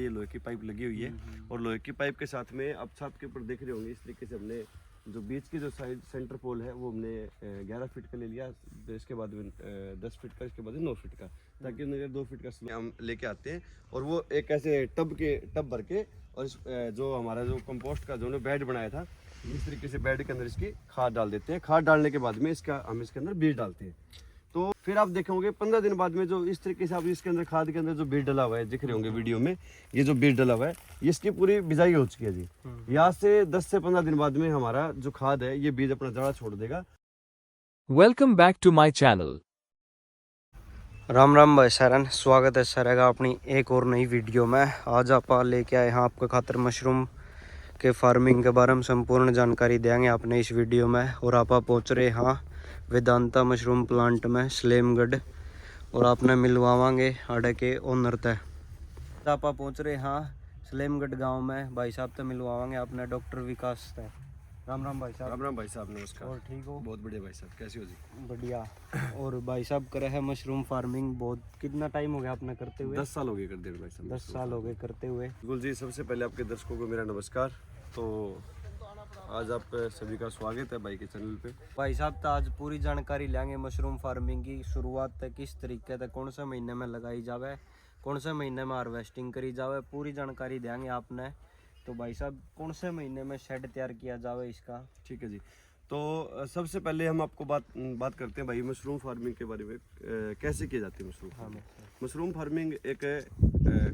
ये लोहे की पाइप लगी हुई है और लोहे की पाइप के साथ में अब छत के ऊपर देख रहे होंगे इस तरीके से हमने जो बीच की जो साइड सेंटर पोल है वो हमने 11 फीट का ले लिया, इसके बाद में 10 फीट का, इसके बाद 9 फीट का, ताकि अंदर 2 फीट का हम लेके आते हैं और वो एक ऐसे टब भर के और जो हमारा जो कंपोस्ट का जो ने बेड बनाया था इस तरीके से बेड के अंदर इसकी खाद डाल देते हैं। खाद डालने के बाद में हम इसके अंदर बीज डालते हैं। तो फिर आप देखेंगे 15 दिन बाद में जो इस तरीके से आप इसके अंदर खाद के अंदर जो बीज डला हुआ है दिख रहे होंगे वीडियो में, ये जो बीज डला हुआ है ये इसकी पूरी बिजाई हो चुकी है जी। यहाँ से 10 से 15 दिन बाद में हमारा जो खाद है ये बीज अपना जड़ा छोड़ देगा। Welcome back to my channel. Ram Ram भाई सरन, स्वागत है सर का अपनी एक और नई वीडियो में। आज आप लेके आए हैं आपके खातर मशरूम के फार्मिंग के बारे में संपूर्ण जानकारी देंगे आपने इस वीडियो में। और आप पहुंच रहे हैं वेदांता मशरूम प्लांट में सलेमगढ़ और आपने मिलवावांगे आड़े के ओनर तय। आप पहुंच रहे हैं सलेमगढ़ गांव में, भाई साहब तो मिलवावांगे आपने डॉक्टर विकास तय। राम राम भाई साहब। राम राम भाई साहब, नमस्कार। और ठीक हो? बहुत बढ़िया भाई साहब, कैसे हो जी? बढ़िया। और भाई साहब करे है मशरूम फार्मिंग, बहुत कितना टाइम हो गया आपने करते हुए? 10 साल हो गए करते हुए भाई साहब। 10 साल हो गए करते हुए। बिल्कुल जी। सबसे पहले आपके दर्शकों को मेरा नमस्कार। तो आज आप सभी का स्वागत है भाई के चैनल पे। भाई साहब तो आज पूरी जानकारी लेंगे मशरूम फार्मिंग की शुरुआत तक, किस तरीके से कौन से महीने में लगाई जावे, कौन से महीने में हार्वेस्टिंग करी जावे, पूरी जानकारी देंगे आपने। तो भाई साहब कौन से महीने में शेड तैयार किया जावे इसका? ठीक है जी। तो सबसे पहले हम आपको बात करते हैं भाई मशरूम फार्मिंग के बारे में, कैसे की जाती है मशरूम फार्मिंग। मशरूम फार्मिंग एक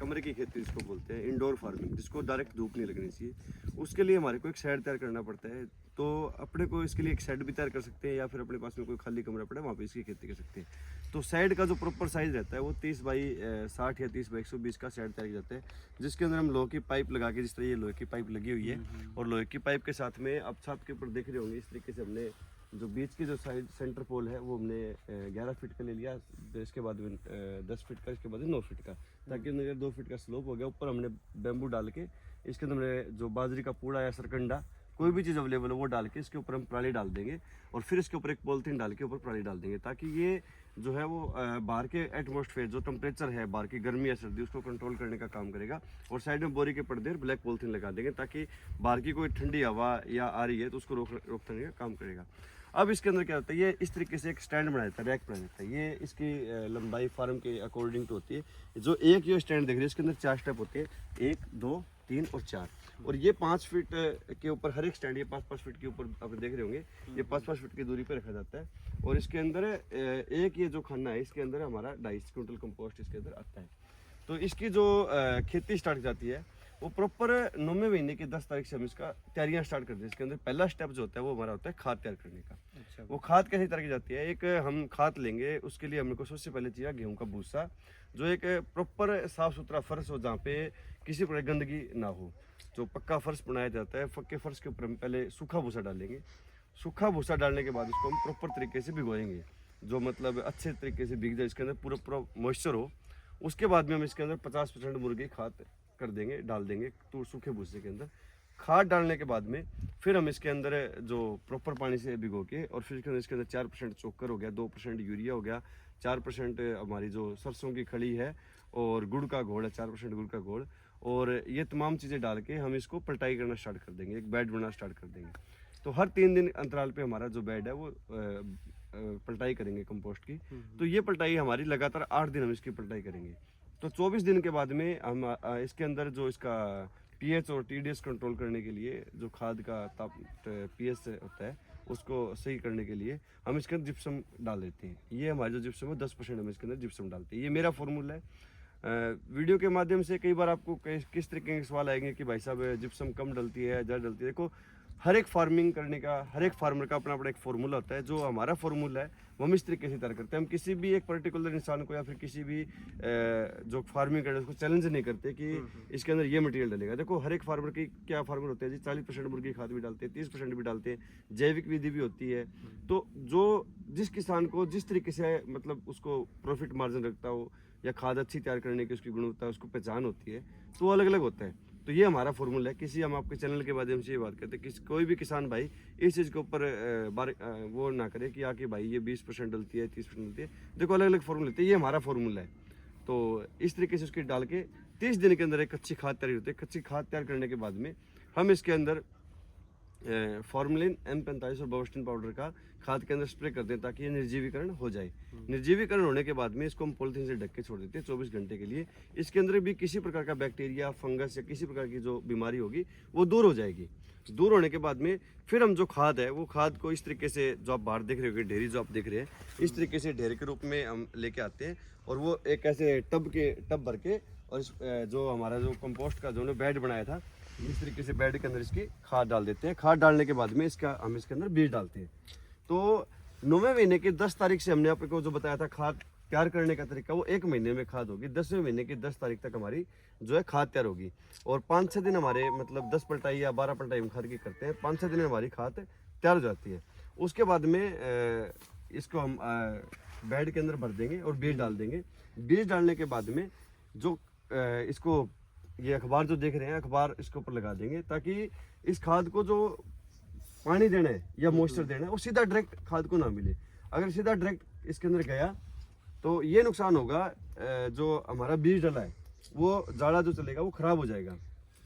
कमरे की खेती जिसको बोलते हैं, इंडोर फार्मिंग, जिसको डायरेक्ट धूप नहीं लगनी चाहिए। उसके लिए हमारे को एक शेड तैयार करना पड़ता है। तो अपने को इसके लिए एक शेड भी तैयार कर सकते हैं या फिर अपने पास में कोई खाली कमरा पड़ा है वहाँ पे इसकी खेती कर सकते हैं। तो शेड का जो प्रॉपर साइज रहता है वो 30 बाई 60 या 30 बाई 120 का शेड तैयार किया जाता है, जिसके अंदर हम लोहे की पाइप लगा के, जिस तरह ये लोहे की पाइप लगी हुई है और लोहे की पाइप के साथ में अब छत के ऊपर देख रहे होंगे इस तरीके से हमने जो बीच की जो साइड सेंटर पोल है वो हमने 11 फीट का ले लिया, इसके बाद में 10 फीट का, इसके बाद 9 फीट का, ताकि अंदर 2 फीट का स्लोप हो गया। ऊपर हमने बैम्बू डाल के इसके अंदर हमने जो बाजरी का पूड़ा या सरकंडा कोई भी चीज़ अवेलेबल हो वो डाल के इसके ऊपर हम पराली डाल देंगे और फिर इसके ऊपर एक पॉलिथीन डाल के ऊपर पराली डाल देंगे, ताकि ये जो है वो बाहर के एटमॉस्फेयर जो टेम्परेचर है, बाहर की गर्मी या सर्दी, उसको कंट्रोल करने का काम करेगा। और साइड में बोरी के पर्दे और ब्लैक पॉलिथीन लगा देंगे, ताकि बाहर की कोई ठंडी हवा या आ रही है तो उसको रोकने का काम करेगा। अब इसके अंदर क्या होता है, ये इस तरीके से एक स्टैंड बनाया जाता है, रैक बनाया जाता है। ये इसकी लंबाई फार्म के अकॉर्डिंग तो होती है। जो एक ये स्टैंड देख रहे हैं इसके अंदर 4 स्टेप होते हैं, 1 2 3 और 4। और ये 5 फीट के ऊपर हर एक स्टैंड, ये 5-5 फीट के ऊपर आप देख रहे होंगे, ये 5-5 फीट की दूरी पे रखा जाता है। और इसके अंदर एक ये जो खाना है इसके अंदर हमारा 2.5 क्विंटल कंपोस्ट इसके अंदर आता है। तो इसकी जो खेती स्टार्ट जाती है वो प्रॉपर 9वें महीने की 10 तारीख से हम इसका तैयारियां स्टार्ट करते हैं। इसके अंदर पहला स्टेप जो होता है वो हमारा होता है खाद तैयार करने का। अच्छा। वो खाद कैसे तैयार की जाती है, एक हम खाद लेंगे, उसके लिए हमको सबसे पहले चाहिए गेहूं का भूसा, जो एक प्रॉपर साफ सुथरा फर्श हो जहाँ पे किसी प्रकार गंदगी ना हो। जो पक्का फर्श बनाया जाता है, पक्के फर्श के ऊपर हम पहले सूखा भूसा डालेंगे। सूखा भूसा डालने के बाद उसको हम प्रॉपर तरीके से भिगोएंगे, जो मतलब अच्छे तरीके से भीग जाए, इसके अंदर पूरा मॉइस्चर हो। उसके बाद में हम इसके अंदर 50% मुर्गी खाद कर देंगे, डाल देंगे तो सूखे भूसे के अंदर। खाद डालने के बाद में फिर हम इसके अंदर जो प्रॉपर पानी से भिगो के और फिर इसके अंदर 4% चोकर हो गया, 2% यूरिया हो गया, 4% हमारी जो सरसों की खड़ी है और गुड़ का घोल है, 4% गुड़ का घोल, और ये तमाम चीज़ें डाल के हम इसको पलटाई करना स्टार्ट कर देंगे, एक बेड बनाना स्टार्ट कर देंगे। तो हर 3 दिन अंतराल पे हमारा जो बेड है वो पलटाई करेंगे कंपोस्ट की। तो ये पलटाई हमारी लगातार 8 दिन हम इसकी पलटाई करेंगे। तो 24 दिन के बाद में हम इसके अंदर जो इसका पीएच और टीडीएस कंट्रोल करने के लिए जो खाद का पीएच होता है उसको सही करने के लिए हम इसके अंदर जिप्सम डाल देते हैं। ये हमारा जो जिप्सम है 10% हम इसके अंदर जिप्सम डालते हैं। ये मेरा फॉर्मूला है। वीडियो के माध्यम से कई बार आपको किस तरीके के सवाल आएंगे कि भाई साहब जिप्सम कम डलती है, ज़्यादा डलती है। देखो, हर एक फार्मिंग करने का, हर एक फार्मर का अपना अपना एक फार्मूला होता है। जो हमारा फार्मूला है वो हम इस तरीके से तैयार करते हैं। हम किसी भी एक पर्टिकुलर इंसान को या फिर किसी भी जो फार्मिंग कर रहे हैं उसको चैलेंज नहीं करते कि इसके अंदर ये मटेरियल डलेगा। देखो, हर एक फार्मर की क्या फार्मर होते हैं जी, 40% मुर्गी खाद भी डालते हैं, 30% भी डालते हैं, जैविक विधि भी होती है। तो जो जिस किसान को जिस तरीके से मतलब उसको प्रॉफिट मार्जिन रखता हो या खाद अच्छी तैयार करने की उसकी गुणवत्ता, उसको पहचान होती है, तो वो अलग अलग होता है। तो ये हमारा फॉर्मूला है। हम आपके चैनल के माध्यम से ये बात करते हैं कि कोई भी किसान भाई इस चीज़ के ऊपर वो ना करे कि आके भाई ये 20% डलती है, 30% डलती है। देखो, अलग अलग फॉर्मूला होते हैं, ये हमारा फॉर्मूला है। तो इस तरीके से उसकी डाल के 30 दिन के अंदर एक कच्ची खाद तैयार होती है। कच्ची खाद तैयार करने के बाद में हम इसके अंदर फॉर्मलिन M45 और बोवेस्टिन पाउडर का खाद के अंदर स्प्रे कर दें ताकि ये निर्जीवीकरण हो जाए। निर्जीवीकरण होने के बाद में इसको हम पॉलिथीन से ढक के छोड़ देते हैं 24 घंटे के लिए। इसके अंदर भी किसी प्रकार का बैक्टीरिया, फंगस या किसी प्रकार की जो बीमारी होगी वो दूर हो जाएगी। दूर होने के बाद में फिर हम जो खाद है वो खाद को इस तरीके से, जो आप बाहर देख रहे हो ढेरी जो आप देख रहे हैं, इस तरीके से ढेर के रूप में हम लेके आते हैं और वो एक ऐसे टब भर के, और जो हमारा जो कंपोस्ट का जो बेड बनाया था, इस तरीके से बेड के अंदर इसकी खाद डाल देते हैं। खाद डालने के बाद में हम इसके अंदर बीज डालते हैं। तो 9वें महीने की 10 तारीख से हमने आपको जो बताया था खाद तैयार करने का तरीका, वो 1 महीने में खाद होगी। 10वें महीने की 10 तारीख तक हमारी जो है खाद तैयार होगी और 5-6 दिन हमारे मतलब 10 पलटाई या 12 पलटाई हम खाद की करते हैं। 5-6 दिन में हमारी खाद तैयार हो जाती है। उसके बाद में इसको हम बेड के अंदर भर देंगे और बीज डाल देंगे। बीज डालने के बाद में जो इसको ये अखबार जो देख रहे हैं, अखबार इसके ऊपर लगा देंगे ताकि इस खाद को जो पानी देना है या मॉइस्चर देना है वो सीधा डायरेक्ट खाद को ना मिले। अगर सीधा डायरेक्ट इसके अंदर गया तो ये नुकसान होगा, जो हमारा बीज डला है वो जाड़ा जो चलेगा वो खराब हो जाएगा।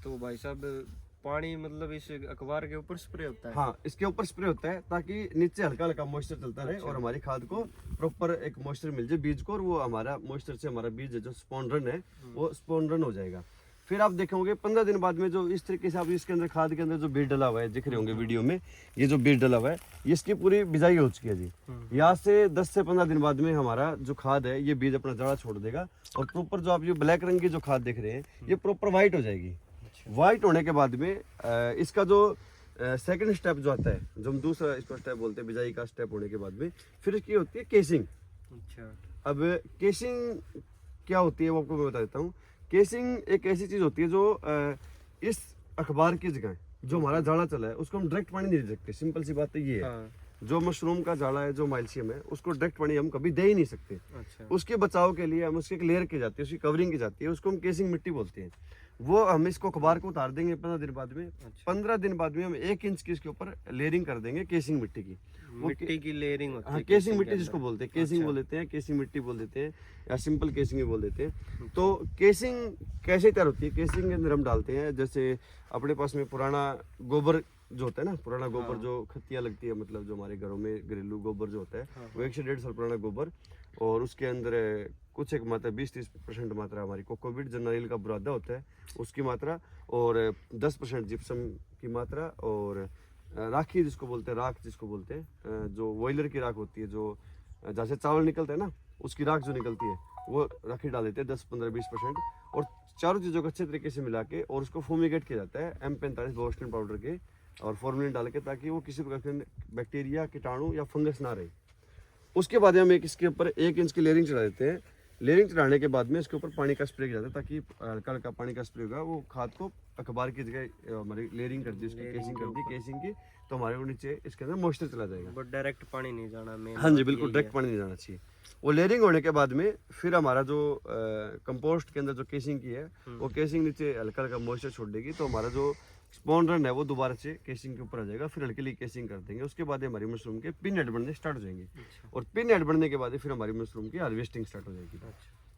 तो भाई साहब पानी मतलब इस अखबार के ऊपर स्प्रे होता है? हाँ, इसके ऊपर स्प्रे होता है ताकि नीचे हल्का हल्का मॉइस्चर चलता रहे और हमारी खाद को प्रॉपर एक मॉइस्चर मिल जाए बीज को, और वो हमारा मॉइस्चर से हमारा बीज जो स्पॉन्ड्रन है वो स्पॉन्ड्रन हो जाएगा। फिर आप देखेंगे 15 दिन बाद में जो इस तरीके से आप इसके अंदर खाद के अंदर जो बीज डला हुआ है, दिख रहे होंगे वीडियो में, ये जो बीज डला हुआ है ये इसकी पूरी बिजाई हो चुकी है जी। यहाँ से 10 से 15 दिन बाद में हमारा जो खाद है ये बीज अपना जड़ा छोड़ देगा और प्रॉपर जो आप ये ब्लैक रंग की जो खाद देख रहे हैं ये प्रॉपर व्हाइट हो जाएगी। व्हाइट होने के बाद में इसका जो सेकंड स्टेप जो आता है, जो हम दूसरा इसको स्टेप बोलते हैं बिजाई का स्टेप होने के बाद में, फिर इसकी होती है केसिंग। अच्छा, अब केसिंग क्या होती है वो आपको मैं बता देता हूँ। केसिंग एक ऐसी चीज होती है जो इस अखबार की जगह जो हमारा जाड़ा चला है उसको हम डायरेक्ट पानी नहीं दे सकते। सिंपल सी बात तो ये है। हाँ। जो मशरूम का जाड़ा है, जो माइलशियम है, उसको डायरेक्ट पानी हम कभी दे ही नहीं सकते। अच्छा। उसके बचाव के लिए हम उसकी एक लेयर की जाती है, उसकी कवरिंग की जाती है, उसको हम केसिंग मिट्टी बोलते हैं। वो हम इसको अखबार को उतार देंगे 15 दिन बाद में। 15 दिन बाद में हम 1 इंच की इसके ऊपर लेयरिंग कर देंगे केसिंग मिट्टी की। मिट्टी की लेयरिंग होती है? हाँ, केसिंग मिट्टी जिसको बोलते हैं, केसिंग बोल देते हैं, केसिंग मिट्टी बोल देते हैं, या सिंपल केसिंग भी बोल देते हैं। तो केसिंग कैसे तैयार होती है? केसिंग के अंदर हम डालते हैं, जैसे अपने पास में पुराना गोबर जो होता है ना, पुराना गोबर जो खत्तियाँ लगती है, मतलब जो हमारे घरों में घरेलू गोबर जो होता है वो 1 से 1.5 साल पुराना गोबर, और उसके अंदर कुछ एक मात्रा 20-30% मात्रा हमारी कोकोपीट जो नारियल का बुरादा होता है उसकी मात्रा, और 10% जिप्सम की मात्रा, और राखी जिसको बोलते हैं, राख जिसको बोलते हैं, जो बॉयलर की राख होती है, जो जैसे चावल निकलता है ना उसकी राख जो निकलती है वो राखी डाल देते हैं 10-15-20%, और चारों चीज़ों को अच्छे तरीके से मिला के और उसको फूमिगेट किया जाता है M45 बोवेस्टिन पाउडर के और फॉर्मलिन डाल के, ताकि वो किसी प्रकार के बैक्टीरिया, कीटाणु या फंगस ना रहे। उसके बाद हम इसके ऊपर 1 इंच की लेयरिंग चढ़ा देते हैं। लेयरिंग चढ़ाने के बाद में इसके ऊपर पानी का स्प्रे किया जाता है ताकि हल्का हल्का पानी का स्प्रे होगा, वो खाद को अखबार की जगह हमारी लेयरिंग कर दी, उसकी केसिंग कर दी केसिंग की, तो हमारे को नीचे इसके अंदर मॉइस्चर चला जाएगा। बट डायरेक्ट पानी नहीं जाना मेन। हाँ जी, बिल्कुल डायरेक्ट पानी नहीं जाना चाहिए। वो लेयरिंग होने के बाद में फिर हमारा जो कंपोस्ट के अंदर जो केसिंग की है वो केसिंग नीचे हल्का हल्का मॉइस्चर छोड़ देगी, तो हमारा जो स्पॉन्ड्रन है वो दोबारा से केसिंग के ऊपर आ जाएगा। फिर हल्की केसिंग कर देंगे। उसके बाद हमारी मशरूम के पिन हेड बनने स्टार्ट हो जाएंगे, और पिन हेड बनने के बाद फिर हमारी मशरूम की हार्वेस्टिंग स्टार्ट हो जाएगी।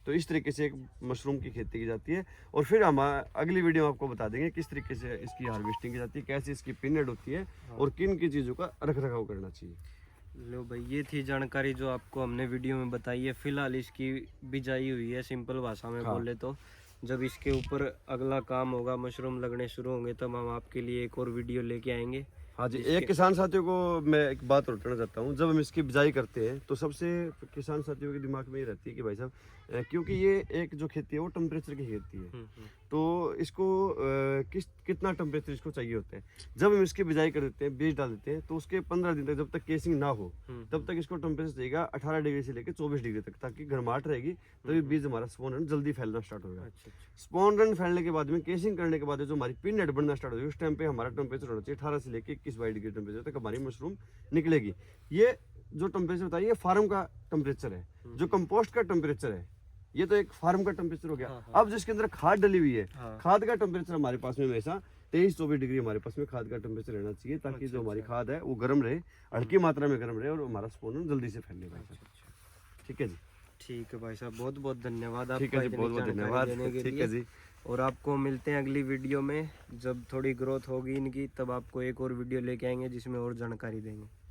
तो इस तरीके से एक मशरूम की खेती की जाती है, और फिर हम अगली वीडियो में आपको बता देंगे किस तरीके से इसकी हार्वेस्टिंग की जाती है, कैसे इसकी पिन हेड होती है और किन की चीज़ों का रख रखाव करना चाहिए। लो भाई, ये थी जानकारी जो आपको हमने वीडियो में बताई है। फिलहाल इसकी बिजाई हुई है, सिंपल भाषा में बोले तो। जब इसके ऊपर अगला काम होगा, मशरूम लगने शुरू होंगे, तब हम आपके लिए एक और वीडियो लेके आएंगे। हाँ जी, एक किसान साथियों को मैं एक बात और कहना चाहता हूँ। जब हम इसकी बिजाई करते हैं तो सबसे किसान साथियों के दिमाग में ये रहती है कि भाई साहब, क्योंकि ये एक जो खेती है वो टेम्परेचर की खेती है, तो इसको कितना टेम्परेचर इसको चाहिए होता है। जब हम इसकी बिजाई कर देते हैं, बीज डाल देते हैं, तो उसके 15 दिन तक जब तक केसिंग ना हो तब तक इसको टेम्परेचर चाहिएगा 18 डिग्री से लेकर 24 डिग्री तक, ताकि गर्माहट रहेगी, तभी बीज हमारा स्पॉन जल्दी फैलना स्टार्ट होगा। स्पॉन रन फैलने के बाद में केसिंग करने के बाद जो हमारी पिन हेड बनना स्टार्ट होगी, उस टाइम पे हमारा टेम्परेचर होना चाहिए 18 से लेकर 21-22 डिग्री टेम्परेचर तक हमारी मशरूम निकलेगी। ये जो टेम्परेचर बताइए ये फार्म का टेम्परेचर है, जो कंपोस्ट का टेम्परेचर है ये तो एक फार्म का टेम्परेचर हो गया। अब जिसके अंदर खाद डली हुई है, खाद का टेम्परेचर हमारे पास में हमेशा 23-24 डिग्री हमारे पास में खाद का टेम्परेचर रहना चाहिए, ताकि जो हमारी खाद है वो गर्म रहे, हल्की मात्रा में गर्म रहे, और हमारा स्पॉन जल्दी से फैलने पाए। ठीक है जी। ठीक है भाई साहब, बहुत बहुत धन्यवाद ठीक है आपका जी, इतनी बहुत बहुत जानकारी धन्यवाद। देने के ठीक लिए। है जी। और आपको मिलते हैं अगली वीडियो में, जब थोड़ी ग्रोथ होगी इनकी तब आपको एक और वीडियो लेके आएंगे जिसमें और जानकारी देंगे।